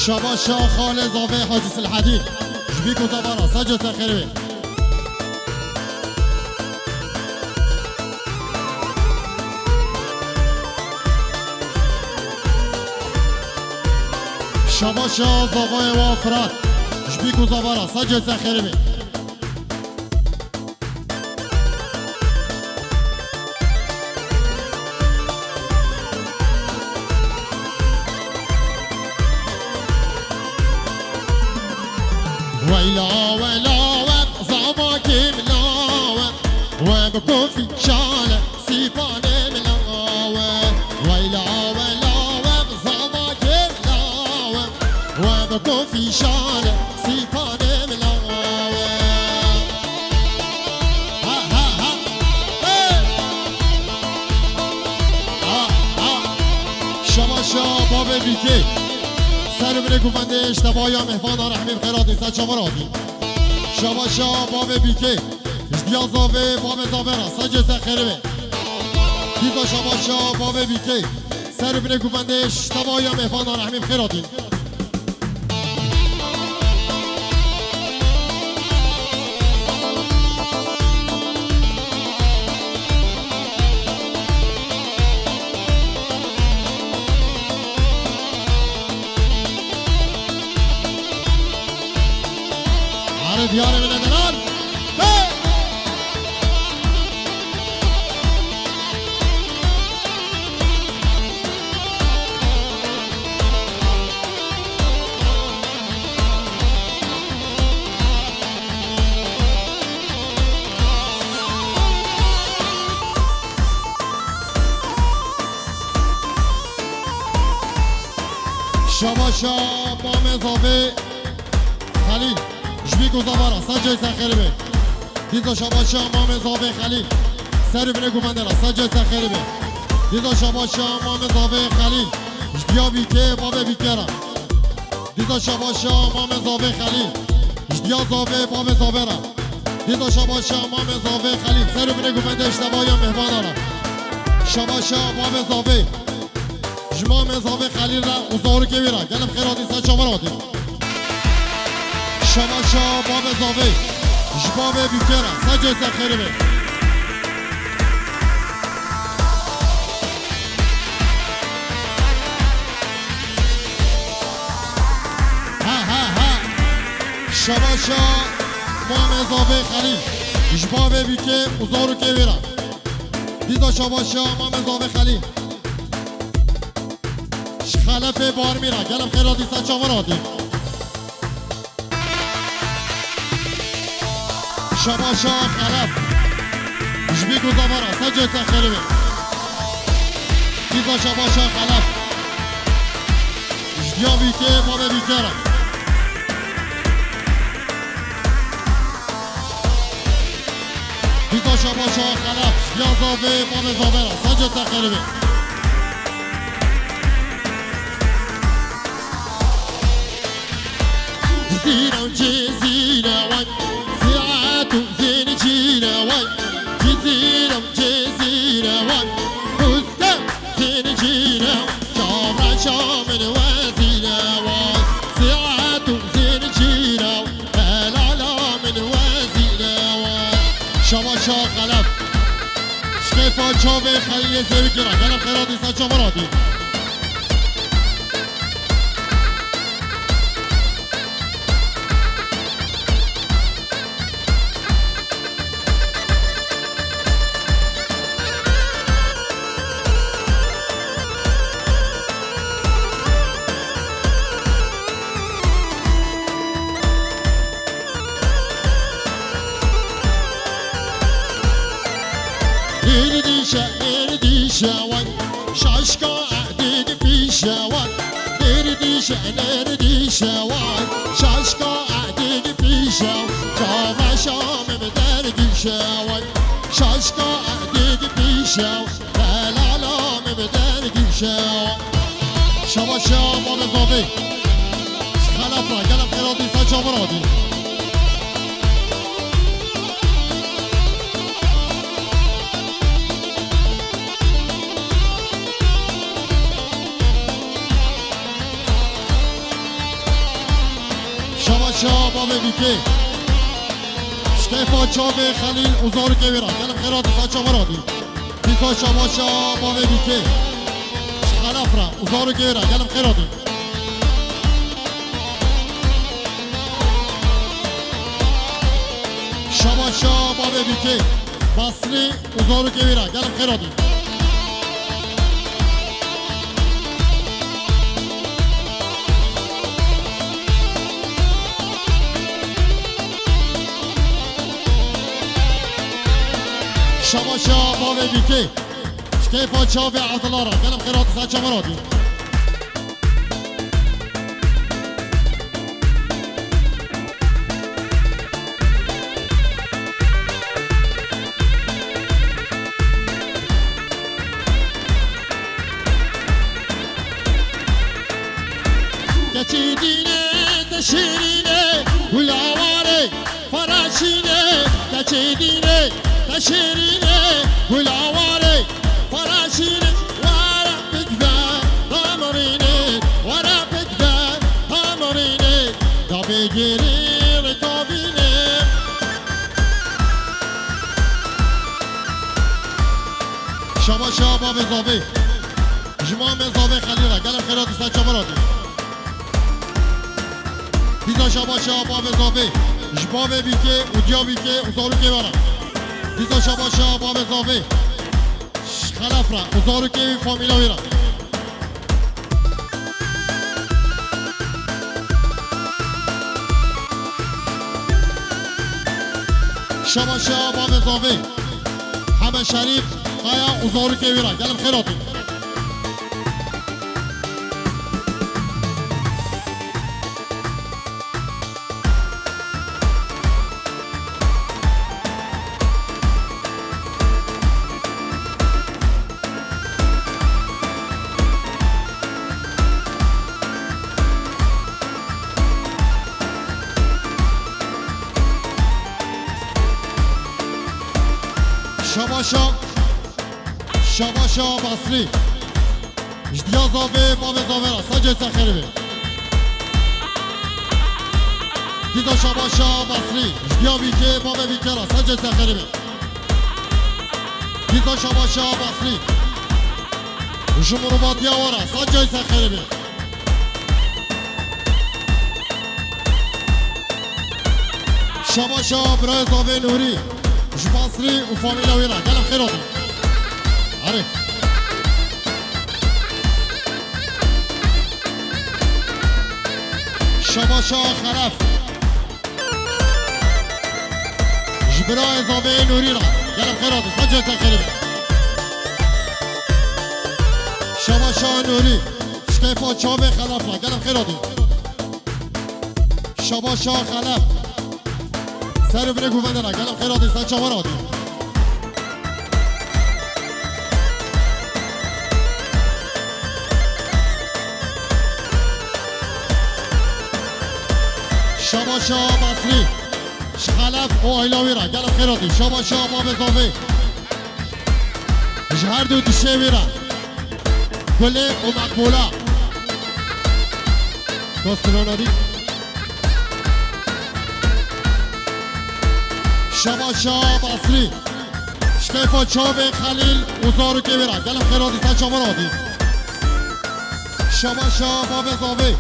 شباشا خالد زاوی حاجی سلحدین جبی کتابارا سجا سخیروی شباشا زاوی وافرات جبی کتابارا سجا سخیروی ويلا ولا وقزامك ملاوة وبكوفي شالة سيفان ملاوة ويلا ولا وقزامك ملاوة وبكوفي شالة سيفان ملاوة ها ها ها ها ها شباشا بابا بيكي سر بره گوونده اشتباهی هم احوان رحمیم خیراتی سر چاور آدی شباشا باب بیکه اشتیا زاوه باب زاوه را سجه سخیره بی دیزا شباشا باب بیکه سر بره گوونده اشتباهی هم احوان رحمیم خیراتی دیاره من ندارن شباشا بام زاوه خلیل جبی گذابارا سجای سخیری بی دیزا شباشا امام زاوه خلیل سری بینه گومنده را سجای سخیری بی دیزا شباشا امام زاوه خلیل جبیا بیکه باب بیکه را دیزا شباشا امام زاوه خلیل جبیا زاوه باب زاوه را دیزا شباشا امام زاوه خلیل سری بینه گومنده اشتباهی مهمان را شباشا باب زاوه جمام زاوه خلیل را اوزارو که بیرا گلم خیراتی سجا مرادی شباشا باب زاوی جباب بیکره سجه سخیره بی ها ها ها شباشا باب زاوی خلیل جباب بیکه اوزارو که بیره دیزا شباشا باب زاوی خلیل خلف بار میره گلم خیراتی سجا مرادی شباشا خلف جبی گذابارا سجه سخیره بی دیزا شباشا خلف جبیا بیکه بابه بیکه را دیزا شباشا خلف جبیا زاوه بابه زاوه را سجه سخیره بی زینا و جزینا وای زين جينا واي جزيرة وجزيرة واي بوستا زين جينا شامرا شامن وزينا واي ساعات زين جينا هلالا من وزينا واي شباشا خلف شكيفا شوفي خليل زي كرا كلام خيراتي سا شامراتي نرديشة وان شاشكا عديد بيشة وان نرديشة وان شاشكا عديد بيشة جاما شام مدرديشة وان شاشكا عديد بيشة لا لا لا مدرديشة شباشا باب زاوي خلف را قلم خيراتي سجا مرادي بیکی شکیفا چاوه خلیل اوزارو که بیرا گلم خیرات ساچا مرادی دیسا شباشا باوه بیکی خلاف را اوزارو که بیرا گلم خیراتی شباشا باوه بیکی بصری اوزارو که بیرا گلم خیراتی شباشا باوه بیکی شکیفا چاوه عبدالله را گلم خیرات ساچا مرادی geçidine teşirine hulavare faraşine geçidine teşirine hulavare faraşine vara pekve damarine vara pekve damarine tabi gelir tabine şaba şaba bezabe jima mezabe khalira galam khairat sacha maradi دیزا شباشا باب زاوی جباب بیکه اودیا بیکه اوزارو که برم دیزا شباشا باب زاوی خلاف را اوزارو که فامیلا بیرم شباشا باب زاوی همه شریف قایا اوزارو که بیرم گلم خیراتی شباشا بصری جدیا زاوه باب زاوه را سجه سخیری دیزا شباشا بصری جدیا بیکه باب بیکه را سجه سخیری دیزا شباشا بصری جمهوری وارا سجه سخیری شباشا برای زاوه نوری جباسری و فامیلا ویرا گلم خیراتی آره شباشا خلف جبرای زاوه نوری را گلم خیراتی سجه سخیری شباشا نوری شکیفا چاوه خلف را گلم خیراتی شباشا خلف سر بره گوونده را گلم خیراتی سچا مرادی شباشا بصری شخلف و آیلاوی را گلم خیراتی شباشا باب زاوی جهر دو دیشه ویرا گله و مقبولا کسترانادی شباشا بصری شکیفا چاوه خلیل اوزارو که بیرا گلم خیراتی سچا مرادی شباشا باب زاوی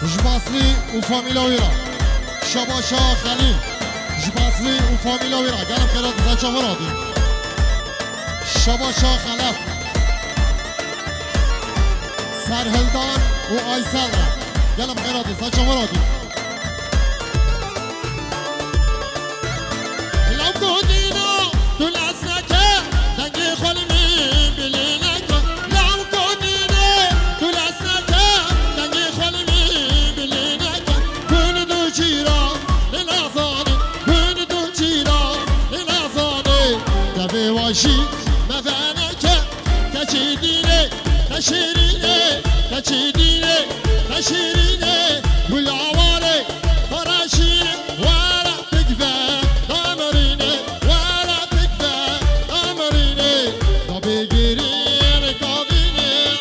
جباسری و فامیلا ویرا شباشا خلیل جباسری و فامیلا ویرا گلم خیراتی سچا مرادی شباشا خلف سرهلدان و آیسل را گلم خیراتی سچا مرادی تشیرینه گلاواره فراشینه وارا تکفه دامرینه وارا تکفه دامرینه دابی گیرین کابینه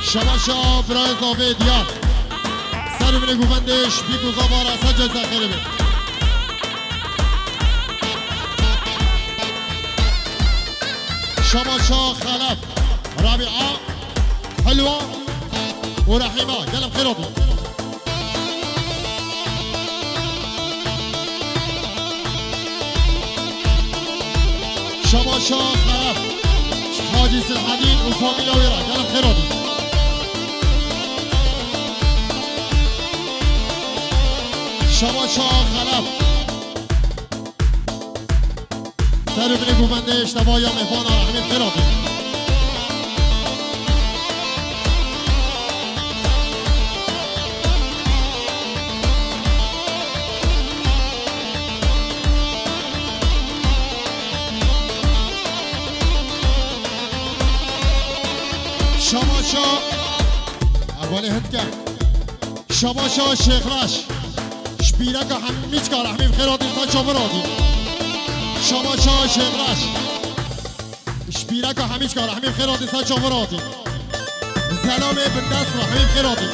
شباشا برای زاوه دیار سر سر بینه گووندش بی گوزاوارا سجای سخیری بی شباشا خلف رابعه حلوه ورحيمه قلم خيراتي شباشا خلف حاجي سلحدين وفاميلا ويرا قلم خيراتي شباشا خلف سر بني گوونده اشتبايا مهوانا رحمين خيراتي شباشا اولی هند شباشا شیخرش شبیره که همیچ که رحمیم خیراتی سا چاورادی شباشا شیخرش شبیره که همیچ که رحمیم خیراتی سا چاورادی سلام بندست رحمیم خیراتی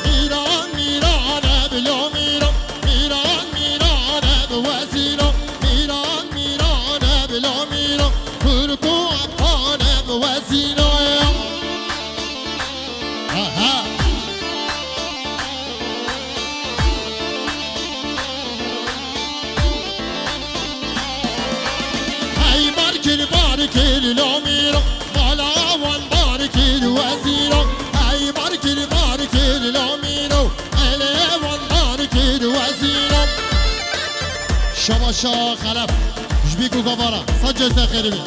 میران میران بلو میران وزيرة ميران ميران بلا ميران فرقو عطانا بوزيرة ها هاي بارك لا ميران خلا وان بارك الوزيرة هاي بارك لا ميران الا وان بارك الوزيرة شباشا خلف جبيك وزفارة سجل ساخيري بي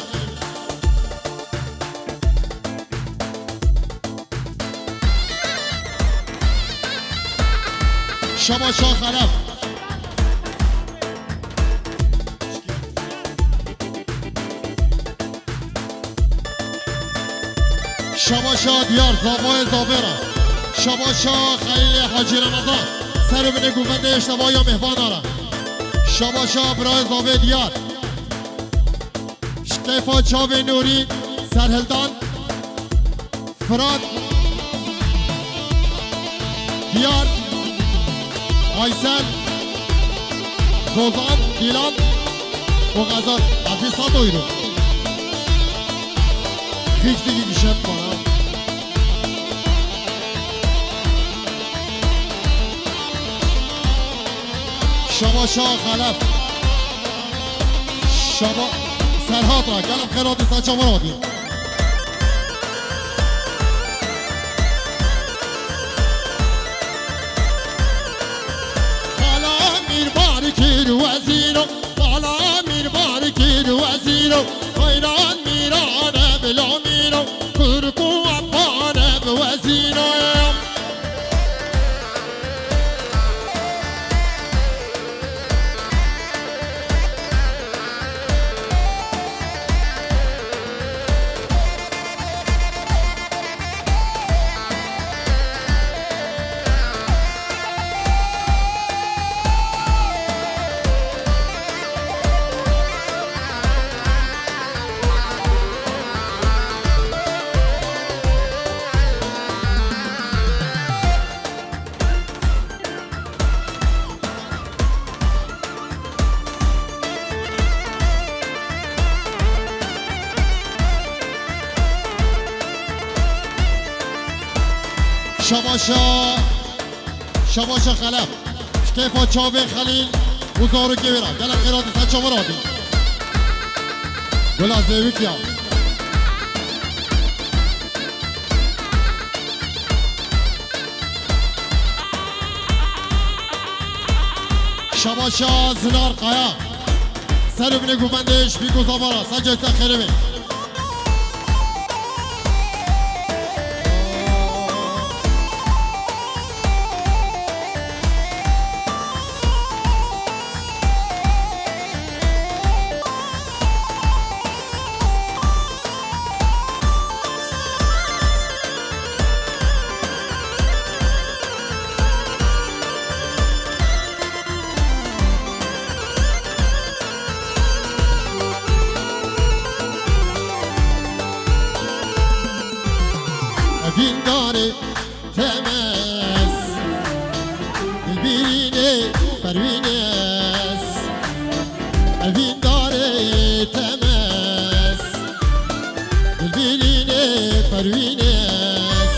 شباشا خلف شباشا ديار زافاي زافيرا شباشا خليل حاجي رمضان سر بني گوونده اشتبايا مهوانارا شباشا برای زاوه دیار شکیفا چاوه نوری سرهلدان فراد دیار آیسل زوزان دیلان و غزار افی 100 یورو خیش دیگه گشت کنم شباشا خلف شبا سرهات را قلم خیراتی سچا مرادی بالا میر بارکی وزیرو بالا میر بارکی وزیرو خیران میرانه بلا میرو کرکو اپانه بوزیرو شباشا خلف شکیفا چاوه خلیل وزارو گیرا گلم خیراتی سچا مرادی گلا زیویک یا شباشا زنار قایا سر بینه گووندش بی گوزاوارا سجای سخیری بی پروینس الوین داره تمس دلبیلینه پروینس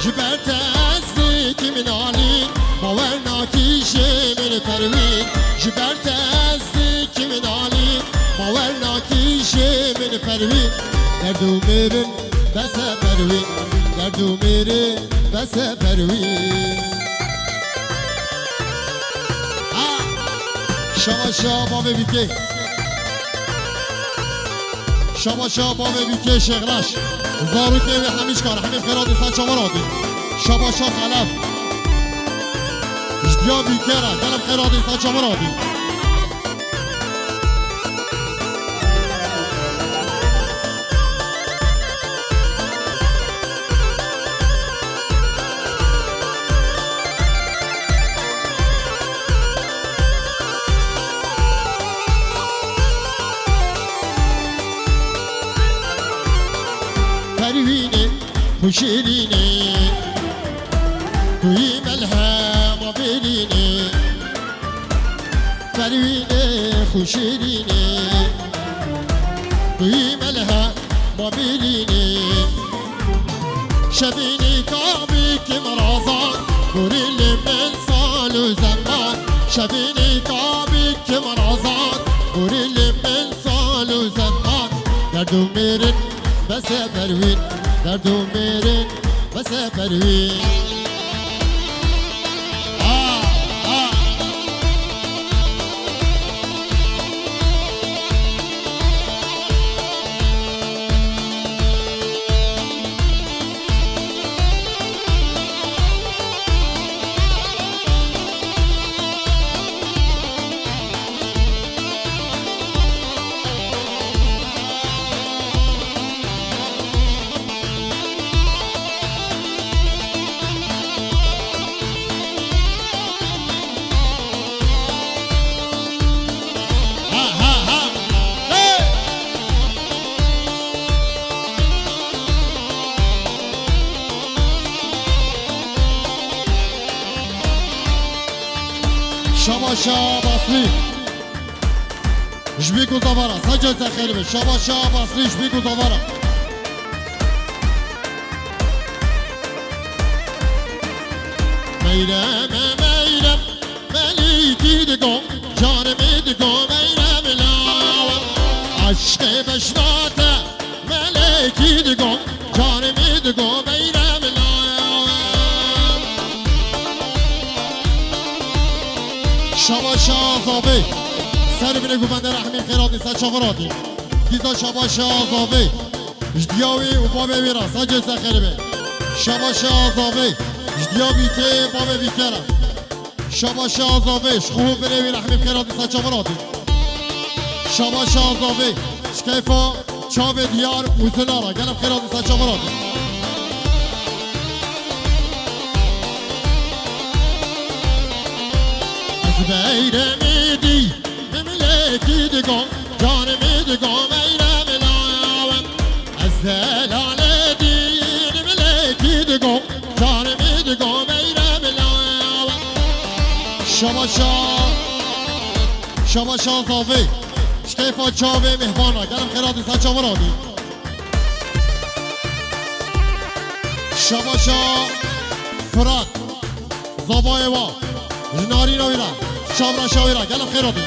جبرت ازدی که من آلی باور ناکیشه من پروین جبرت ازدی که من آلی باور ناکیشه من پروین دردو میرن بس پروین دردو میرن بس پروین شما شما بیکی شما شما بیکی شغلش زارو که به همیش کار همین خیرات انسان شما را دید شما شما خلف اشتیا بیکی را دلم خیرات انسان شما را دید پروینه خوشیرینه توی ملهم برینه پروینه خوشیرینه توی ملهم برینه شبینی کابی که مرازان گوریل من سال و زمان شبینی کابی که مرازان گوریل من سال و زمان دردو میرن بس پروین دردو میرن بس پروین شاباشا باصلی جبی گزاوارا سجا سخیلی به شاباشا باصلی جبی گزاوارا میرم میرم ملیکی دگم جانمی دگم میرم لاوم عشق بشوات ملیکی دگم جانمی دگم میرم لاوم شاباشا زابه سر بینه گوبنده رحمی خیرات نیست چاورادی دیزا شاباشا زابه جدیاوی و بابه بیرا سجه سخیلی به شاباشا زابه جدیاوی که بابه بیکره شاباشا زابه شخوب بینه بی رحمی خیرات نیست چاورادی شاباشا زابه شکیفا چاوه دیار وزنارا گلم خیرات نیست چاورادی بیرمیدی مملکی دگم جانمی دگم ایرم لایم از دلال دین ملکی دگم جانمی دگم ایرم لایم شاباشا زاوی شکیفا چاوه مهبانا گلم خیراتی سچا ورادی شاباشا فرات زابای وا جناری نویرا شابرا شاویرا گلم خیراتی